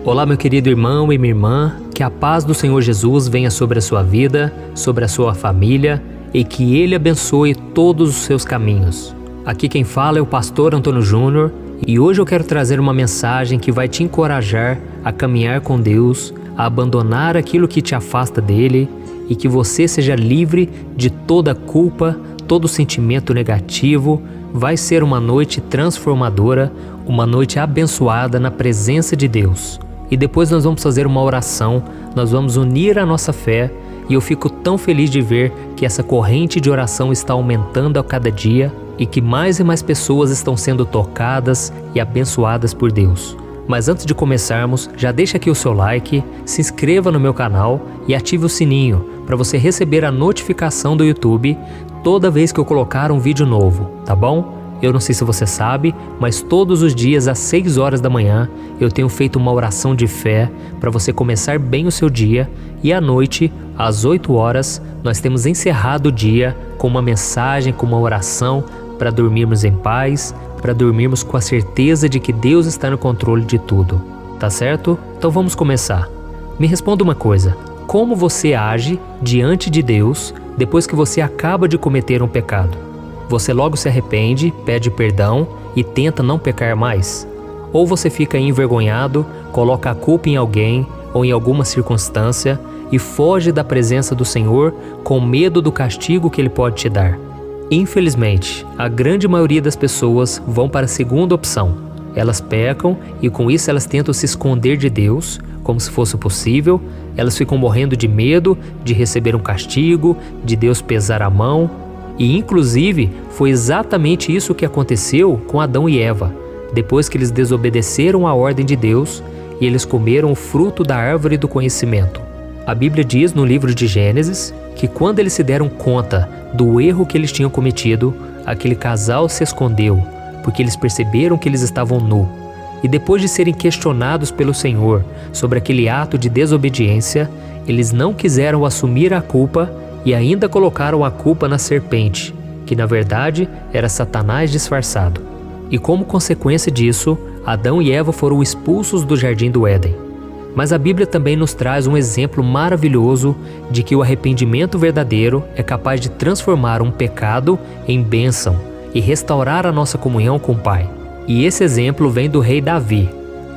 Olá, meu querido irmão e minha irmã, que a paz do Senhor Jesus venha sobre a sua vida, sobre a sua família e que Ele abençoe todos os seus caminhos. Aqui quem fala é o pastor Antônio Júnior e hoje eu quero trazer uma mensagem que vai te encorajar a caminhar com Deus, a abandonar aquilo que te afasta dele e que você seja livre de toda culpa, todo sentimento negativo. Vai ser uma noite transformadora, uma noite abençoada na presença de Deus. E depois nós vamos fazer uma oração, nós vamos unir a nossa fé e eu fico tão feliz de ver que essa corrente de oração está aumentando a cada dia e que mais e mais pessoas estão sendo tocadas e abençoadas por Deus. Mas antes de começarmos, já deixa aqui o seu like, se inscreva no meu canal e ative o sininho para você receber a notificação do YouTube toda vez que eu colocar um vídeo novo, tá bom? Eu não sei se você sabe, mas todos os dias às 6 horas da manhã eu tenho feito uma oração de fé para você começar bem o seu dia e à noite, às 8 horas, nós temos encerrado o dia com uma mensagem, com uma oração para dormirmos em paz, para dormirmos com a certeza de que Deus está no controle de tudo, tá certo? Então vamos começar. Me responda uma coisa, como você age diante de Deus depois que você acaba de cometer um pecado? Você logo se arrepende, pede perdão e tenta não pecar mais? Ou você fica envergonhado, coloca a culpa em alguém ou em alguma circunstância e foge da presença do Senhor com medo do castigo que Ele pode te dar? Infelizmente, a grande maioria das pessoas vão para a segunda opção. Elas pecam e com isso elas tentam se esconder de Deus, como se fosse possível. Elas ficam morrendo de medo de receber um castigo, de Deus pesar a mão. E inclusive foi exatamente isso que aconteceu com Adão e Eva, depois que eles desobedeceram à ordem de Deus e eles comeram o fruto da árvore do conhecimento. A Bíblia diz no livro de Gênesis que quando eles se deram conta do erro que eles tinham cometido, aquele casal se escondeu, porque eles perceberam que eles estavam nus. E depois de serem questionados pelo Senhor sobre aquele ato de desobediência, eles não quiseram assumir a culpa e ainda colocaram a culpa na serpente, que na verdade era Satanás disfarçado. E como consequência disso, Adão e Eva foram expulsos do jardim do Éden. Mas a Bíblia também nos traz um exemplo maravilhoso de que o arrependimento verdadeiro é capaz de transformar um pecado em bênção e restaurar a nossa comunhão com o Pai. E esse exemplo vem do rei Davi.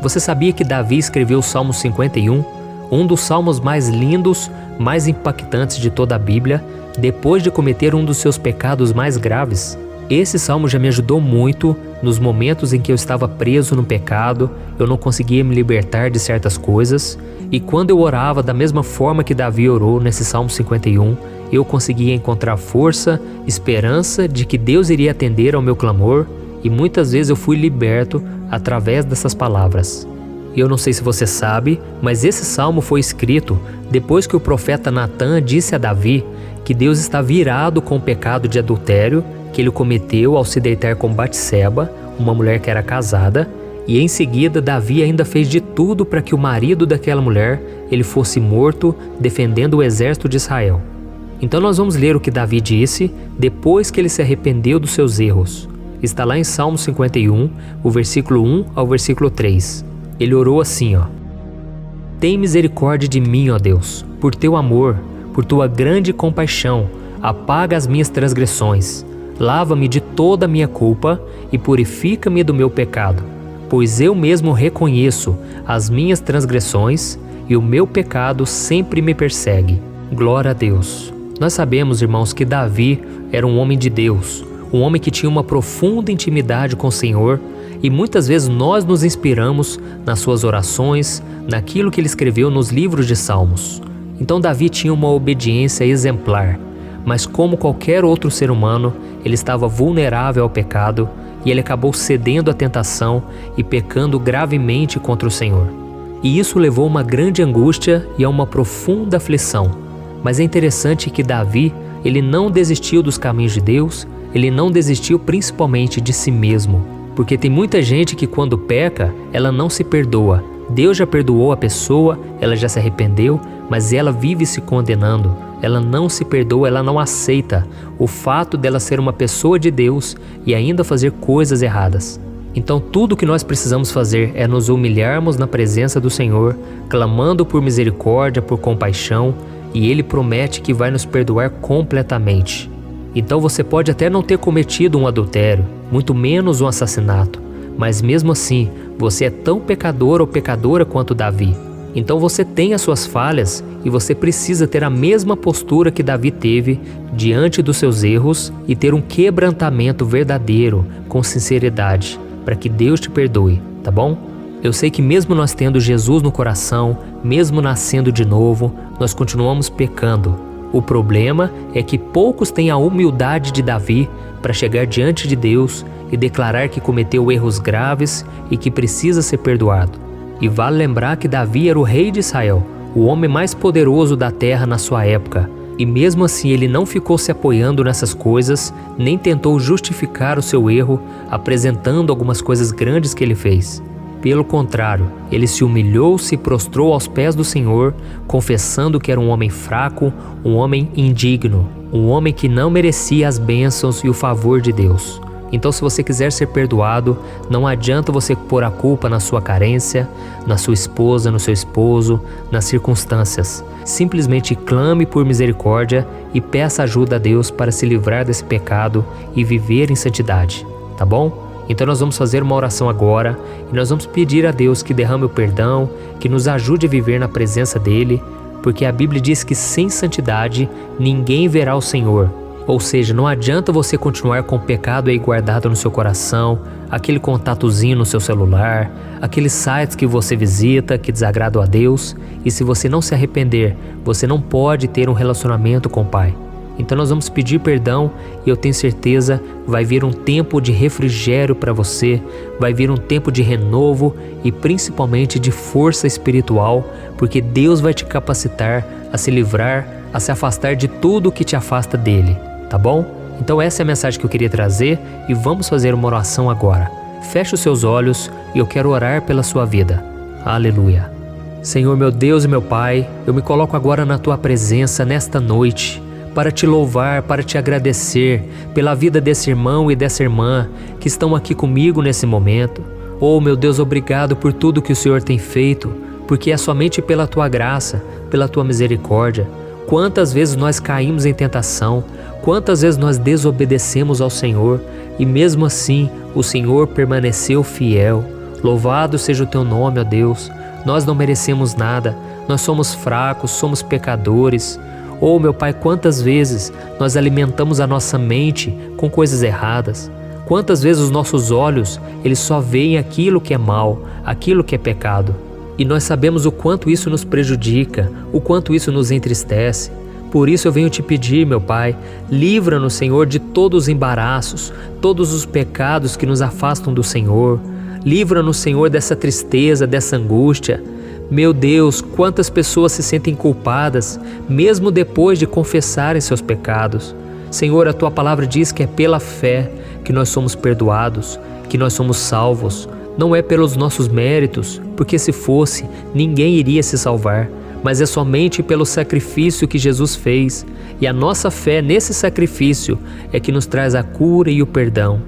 Você sabia que Davi escreveu o Salmo 51? Um dos salmos mais lindos, mais impactantes de toda a Bíblia, depois de cometer um dos seus pecados mais graves. Esse salmo já me ajudou muito nos momentos em que eu estava preso no pecado, eu não conseguia me libertar de certas coisas, e quando eu orava da mesma forma que Davi orou nesse Salmo 51, eu conseguia encontrar força, esperança de que Deus iria atender ao meu clamor, e muitas vezes eu fui liberto através dessas palavras. Eu não sei se você sabe, mas esse salmo foi escrito depois que o profeta Natã disse a Davi que Deus está virado com o pecado de adultério que ele cometeu ao se deitar com Batseba, uma mulher que era casada, e em seguida Davi ainda fez de tudo para que o marido daquela mulher ele fosse morto defendendo o exército de Israel. Então nós vamos ler o que Davi disse depois que ele se arrependeu dos seus erros. Está lá em Salmo 51, o versículo 1 ao versículo 3. Ele orou assim, Tem misericórdia de mim, ó Deus, por teu amor, por tua grande compaixão, apaga as minhas transgressões. Lava-me de toda a minha culpa e purifica-me do meu pecado, pois eu mesmo reconheço as minhas transgressões e o meu pecado sempre me persegue. Glória a Deus. Nós sabemos, irmãos, que Davi era um homem de Deus, um homem que tinha uma profunda intimidade com o Senhor, e muitas vezes nós nos inspiramos nas suas orações, naquilo que ele escreveu nos livros de Salmos. Então Davi tinha uma obediência exemplar, mas como qualquer outro ser humano, ele estava vulnerável ao pecado e ele acabou cedendo à tentação e pecando gravemente contra o Senhor. E isso levou a uma grande angústia e a uma profunda aflição. Mas é interessante que Davi, ele não desistiu dos caminhos de Deus, ele não desistiu principalmente de si mesmo. Porque tem muita gente que quando peca, ela não se perdoa. Deus já perdoou a pessoa, ela já se arrependeu, mas ela vive se condenando. Ela não se perdoa, ela não aceita o fato dela ser uma pessoa de Deus e ainda fazer coisas erradas. Então tudo o que nós precisamos fazer é nos humilharmos na presença do Senhor, clamando por misericórdia, por compaixão, e Ele promete que vai nos perdoar completamente. Então você pode até não ter cometido um adultério, muito menos um assassinato, mas mesmo assim, você é tão pecador ou pecadora quanto Davi. Então você tem as suas falhas e você precisa ter a mesma postura que Davi teve diante dos seus erros e ter um quebrantamento verdadeiro, com sinceridade, para que Deus te perdoe, tá bom? Eu sei que mesmo nós tendo Jesus no coração, mesmo nascendo de novo, nós continuamos pecando. O problema é que poucos têm a humildade de Davi para chegar diante de Deus e declarar que cometeu erros graves e que precisa ser perdoado. E vale lembrar que Davi era o rei de Israel, o homem mais poderoso da terra na sua época. E mesmo assim ele não ficou se apoiando nessas coisas, nem tentou justificar o seu erro, apresentando algumas coisas grandes que ele fez. Pelo contrário, ele se humilhou, se prostrou aos pés do Senhor, confessando que era um homem fraco, um homem indigno, um homem que não merecia as bênçãos e o favor de Deus. Então, se você quiser ser perdoado, não adianta você pôr a culpa na sua carência, na sua esposa, no seu esposo, nas circunstâncias. Simplesmente clame por misericórdia e peça ajuda a Deus para se livrar desse pecado e viver em santidade, tá bom? Então nós vamos fazer uma oração agora e nós vamos pedir a Deus que derrame o perdão, que nos ajude a viver na presença dEle, porque a Bíblia diz que sem santidade ninguém verá o Senhor. Ou seja, não adianta você continuar com o pecado aí guardado no seu coração, aquele contatozinho no seu celular, aqueles sites que você visita que desagradam a Deus, e se você não se arrepender, você não pode ter um relacionamento com o Pai. Então nós vamos pedir perdão e eu tenho certeza vai vir um tempo de refrigério para você, vai vir um tempo de renovo e principalmente de força espiritual, porque Deus vai te capacitar a se livrar, a se afastar de tudo que te afasta dele, tá bom? Então essa é a mensagem que eu queria trazer e vamos fazer uma oração agora. Feche os seus olhos e eu quero orar pela sua vida. Aleluia. Senhor meu Deus e meu Pai, eu me coloco agora na tua presença nesta noite, para te louvar, para te agradecer pela vida desse irmão e dessa irmã que estão aqui comigo nesse momento. Oh meu Deus, obrigado por tudo que o Senhor tem feito, porque é somente pela tua graça, pela tua misericórdia. Quantas vezes nós caímos em tentação, quantas vezes nós desobedecemos ao Senhor e mesmo assim o Senhor permaneceu fiel. Louvado seja o teu nome, ó Deus. Nós não merecemos nada, nós somos fracos, somos pecadores. Oh meu Pai, quantas vezes nós alimentamos a nossa mente com coisas erradas? Quantas vezes os nossos olhos, eles só veem aquilo que é mal, aquilo que é pecado? E nós sabemos o quanto isso nos prejudica, o quanto isso nos entristece. Por isso eu venho te pedir, meu Pai, livra-nos, Senhor, de todos os embaraços, todos os pecados que nos afastam do Senhor. Livra-nos, Senhor, dessa tristeza, dessa angústia. Meu Deus, quantas pessoas se sentem culpadas, mesmo depois de confessarem seus pecados. Senhor, a Tua palavra diz que é pela fé que nós somos perdoados, que nós somos salvos. Não é pelos nossos méritos, porque se fosse, ninguém iria se salvar, mas é somente pelo sacrifício que Jesus fez. E a nossa fé nesse sacrifício é que nos traz a cura e o perdão.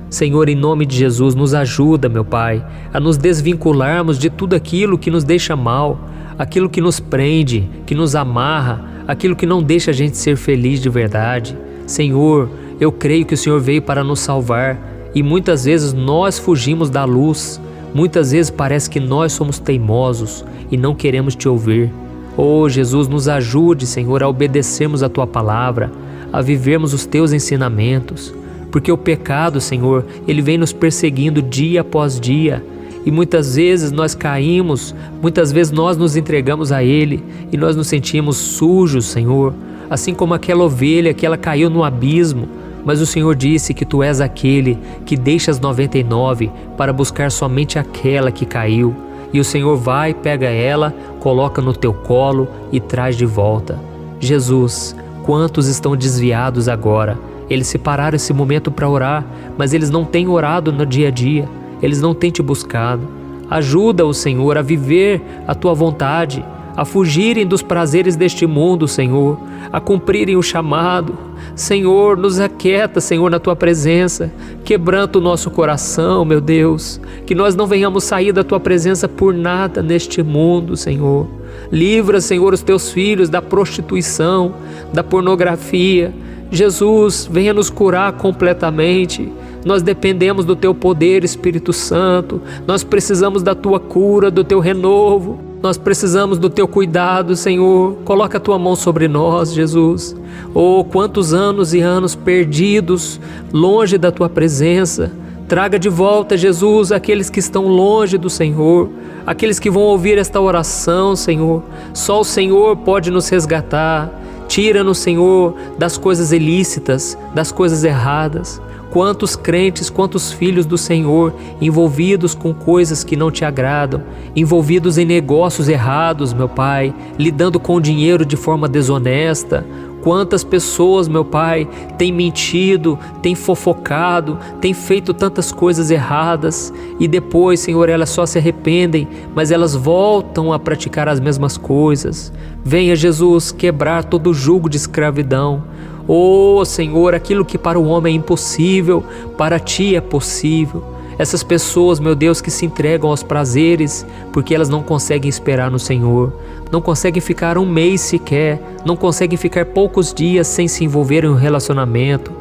Senhor, em nome de Jesus, nos ajuda, meu Pai, a nos desvincularmos de tudo aquilo que nos deixa mal, aquilo que nos prende, que nos amarra, aquilo que não deixa a gente ser feliz de verdade. Senhor, eu creio que o Senhor veio para nos salvar e muitas vezes nós fugimos da luz, muitas vezes parece que nós somos teimosos e não queremos te ouvir. Oh Jesus, nos ajude, Senhor, a obedecermos a Tua palavra, a vivermos os Teus ensinamentos. Porque o pecado, Senhor, ele vem nos perseguindo dia após dia. E muitas vezes nós caímos, muitas vezes nós nos entregamos a ele e nós nos sentimos sujos, Senhor. Assim como aquela ovelha que ela caiu no abismo. Mas o Senhor disse que Tu és aquele que deixa as 99 para buscar somente aquela que caiu. E o Senhor vai, pega ela, coloca no Teu colo e traz de volta. Jesus, quantos estão desviados agora? Eles separaram esse momento para orar, mas eles não têm orado no dia a dia, eles não têm te buscado. Ajuda o Senhor a viver a Tua vontade, a fugirem dos prazeres deste mundo, Senhor, a cumprirem o chamado. Senhor, nos aquieta, Senhor, na Tua presença, quebranta o nosso coração, meu Deus, que nós não venhamos sair da Tua presença por nada neste mundo, Senhor. Livra, Senhor, os Teus filhos da prostituição, da pornografia. Jesus, venha nos curar completamente. Nós dependemos do Teu poder, Espírito Santo. Nós precisamos da Tua cura, do Teu renovo. Nós precisamos do Teu cuidado, Senhor. Coloca a Tua mão sobre nós, Jesus. Oh, quantos anos e anos perdidos, longe da Tua presença. Traga de volta, Jesus, aqueles que estão longe do Senhor, aqueles que vão ouvir esta oração, Senhor. Só o Senhor pode nos resgatar. Tira-nos, Senhor, das coisas ilícitas, das coisas erradas. Quantos crentes, quantos filhos do Senhor envolvidos com coisas que não Te agradam, envolvidos em negócios errados, meu Pai, lidando com o dinheiro de forma desonesta. Quantas pessoas, meu Pai, têm mentido, têm fofocado, têm feito tantas coisas erradas e depois, Senhor, elas só se arrependem, mas elas voltam a praticar as mesmas coisas. Venha, Jesus, quebrar todo o jugo de escravidão. Oh, Senhor, aquilo que para o homem é impossível, para Ti é possível. Essas pessoas, meu Deus, que se entregam aos prazeres porque elas não conseguem esperar no Senhor, não conseguem ficar um mês sequer, não conseguem ficar poucos dias sem se envolver em um relacionamento.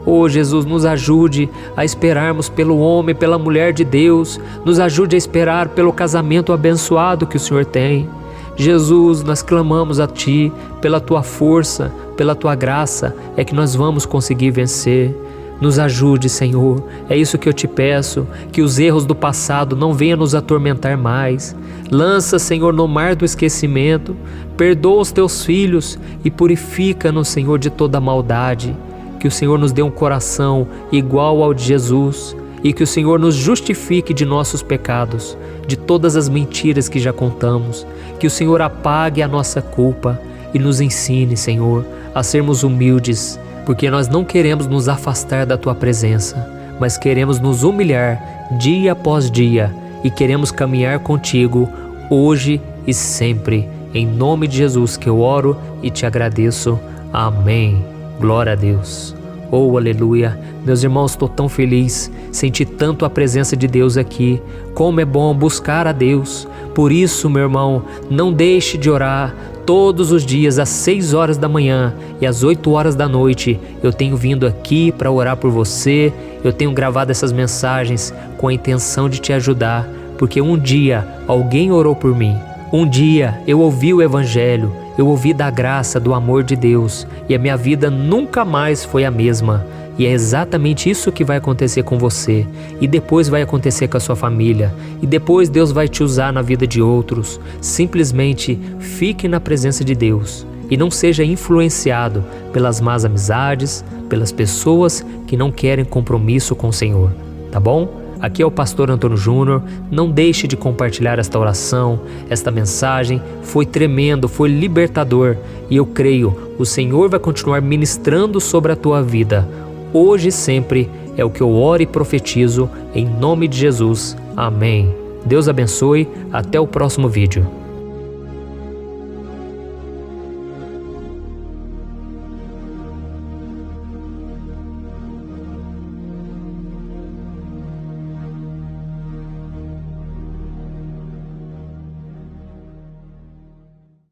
Oh, Jesus, nos ajude a esperarmos pelo homem, pela mulher de Deus, nos ajude a esperar pelo casamento abençoado que o Senhor tem. Jesus, nós clamamos a Ti, pela Tua força, pela Tua graça, é que nós vamos conseguir vencer. Nos ajude, Senhor, é isso que eu Te peço, que os erros do passado não venham nos atormentar mais. Lança, Senhor, no mar do esquecimento, perdoa os Teus filhos e purifica-nos, Senhor, de toda maldade. Que o Senhor nos dê um coração igual ao de Jesus e que o Senhor nos justifique de nossos pecados, de todas as mentiras que já contamos. Que o Senhor apague a nossa culpa e nos ensine, Senhor, a sermos humildes, porque nós não queremos nos afastar da Tua presença, mas queremos nos humilhar dia após dia e queremos caminhar contigo hoje e sempre. Em nome de Jesus que eu oro e Te agradeço. Amém. Glória a Deus. Oh, aleluia. Meus irmãos, estou tão feliz, senti tanto a presença de Deus aqui. Como é bom buscar a Deus. Por isso, meu irmão, não deixe de orar. Todos os dias às 6 horas da manhã e às 8 horas da noite eu tenho vindo aqui para orar por você. Eu tenho gravado essas mensagens com a intenção de te ajudar, porque um dia alguém orou por mim. Um dia eu ouvi o Evangelho, eu ouvi da graça, do amor de Deus e a minha vida nunca mais foi a mesma. E é exatamente isso que vai acontecer com você, e depois vai acontecer com a sua família, e depois Deus vai te usar na vida de outros. Simplesmente fique na presença de Deus e não seja influenciado pelas más amizades, pelas pessoas que não querem compromisso com o Senhor, tá bom? Aqui é o Pastor Antônio Júnior. Não deixe de compartilhar esta oração, esta mensagem. Foi tremendo, foi libertador e eu creio, o Senhor vai continuar ministrando sobre a tua vida. Hoje e sempre é o que eu oro e profetizo em nome de Jesus. Amém. Deus abençoe. Até o próximo vídeo.